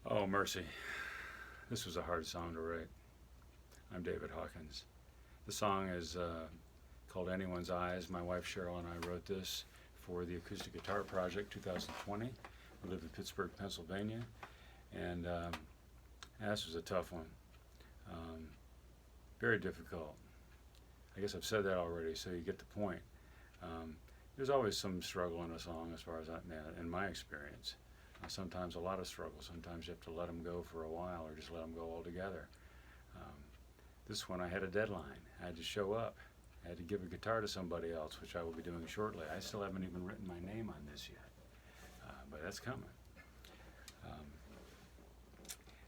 Oh, mercy. This was a hard song to write. I'm David Hawkins. The song is called Anyone's Eyes. My wife Cheryl and I wrote this for The-Acoustic-Guitar-Project 2020. We live in Pittsburgh, Pennsylvania. And this was a tough one. Very difficult. I guess I've said that already, so you get the point. There's always some struggle in a song as far as in my experience. Sometimes a lot of struggle. Sometimes you have to let them go for a while or just let them go altogether. This one I had a deadline. I had to show up. I had to give a guitar to somebody else, which I will be doing shortly. I still haven't even written my name on this yet, but that's coming.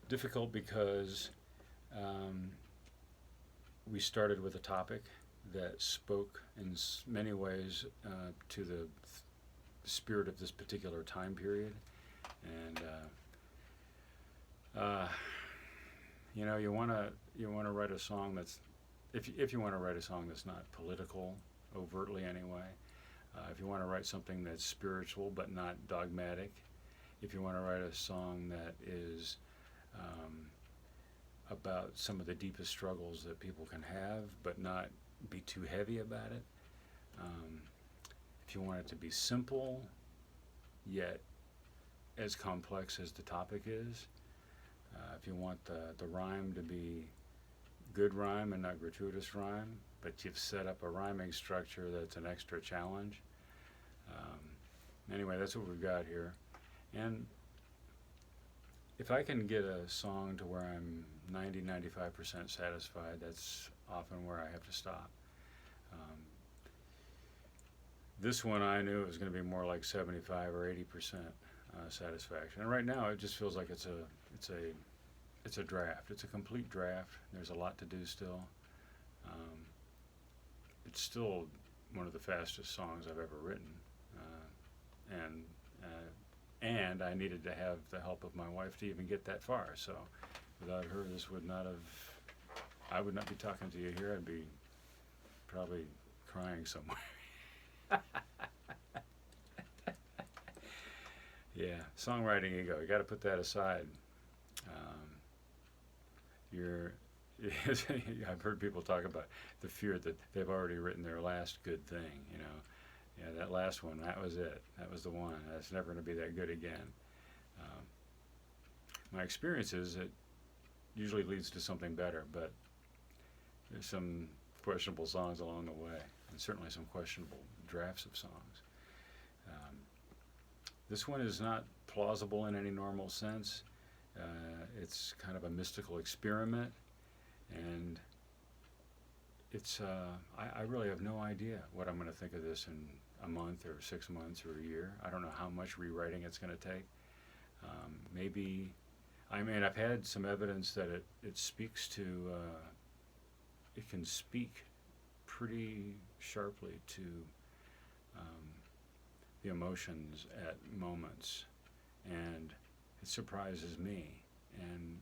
Difficult because we started with a topic that spoke in many ways to the spirit of this particular time period. And you want to write a song that's, if you want to write a song that's not political overtly anyway, if you want to write something that's spiritual but not dogmatic, if you want to write a song that is about some of the deepest struggles that people can have but not be too heavy about it, if you want it to be simple yet as complex as the topic is, if you want the rhyme to be good rhyme and not gratuitous rhyme, but you've set up a rhyming structure that's an extra challenge. Anyway, that's what we've got here. And if I can get a song to where I'm 90-95% satisfied, that's often where I have to stop. This one I knew it was going to be more like 75 or 80% satisfaction. And right now it just feels like it's a draft. It's a complete draft. There's a lot to do still. It's still one of the fastest songs I've ever written, and I needed to have the help of my wife to even get that far. So without her, this would not have. I would not be talking to you here. I'd be probably crying somewhere. Yeah, songwriting ego. You got to put that aside. I've heard people talk about the fear that they've already written their last good thing. Yeah, that last one, that was it. That was the one. That's never going to be that good again. My experience is it usually leads to something better, but there's some questionable songs along the way, and certainly some questionable drafts of songs. This one is not plausible in any normal sense. It's kind of a mystical experiment, and it's I really have no idea what I'm going to think of this in a month or 6 months or a year. I don't know how much rewriting it's going to take. Maybe, I've had some evidence that it speaks to, it can speak pretty sharply to the emotions at moments, and it surprises me. And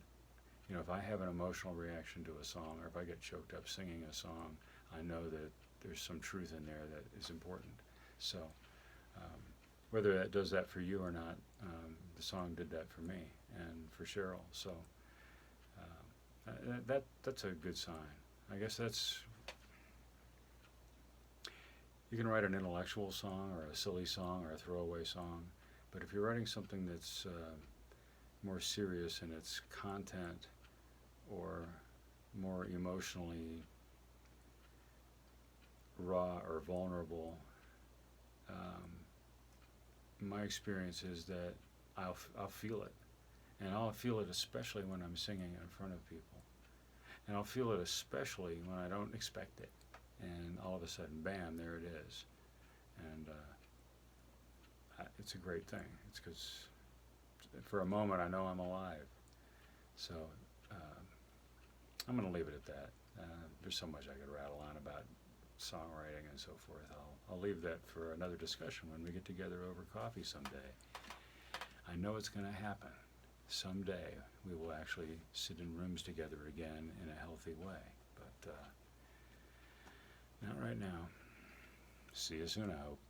if I have an emotional reaction to a song, or if I get choked up singing a song, I know that there's some truth in there that is important. So whether that does that for you or not, the song did that for me and for Cheryl. So that's a good sign. I guess you can write an intellectual song or a silly song or a throwaway song, but if you're writing something that's more serious in its content or more emotionally raw or vulnerable, my experience is that I'll feel it, and I'll feel it especially when I'm singing in front of people, and I'll feel it especially when I don't expect it, and all of a sudden, bam, there it is. And it's a great thing. It's because for a moment I know I'm alive. So I'm going to leave it at that. There's so much I could rattle on about songwriting and so forth. I'll leave that for another discussion when we get together over coffee someday. I know it's going to happen. Someday we will actually sit in rooms together again in a healthy way. But not right now. See you soon, I hope.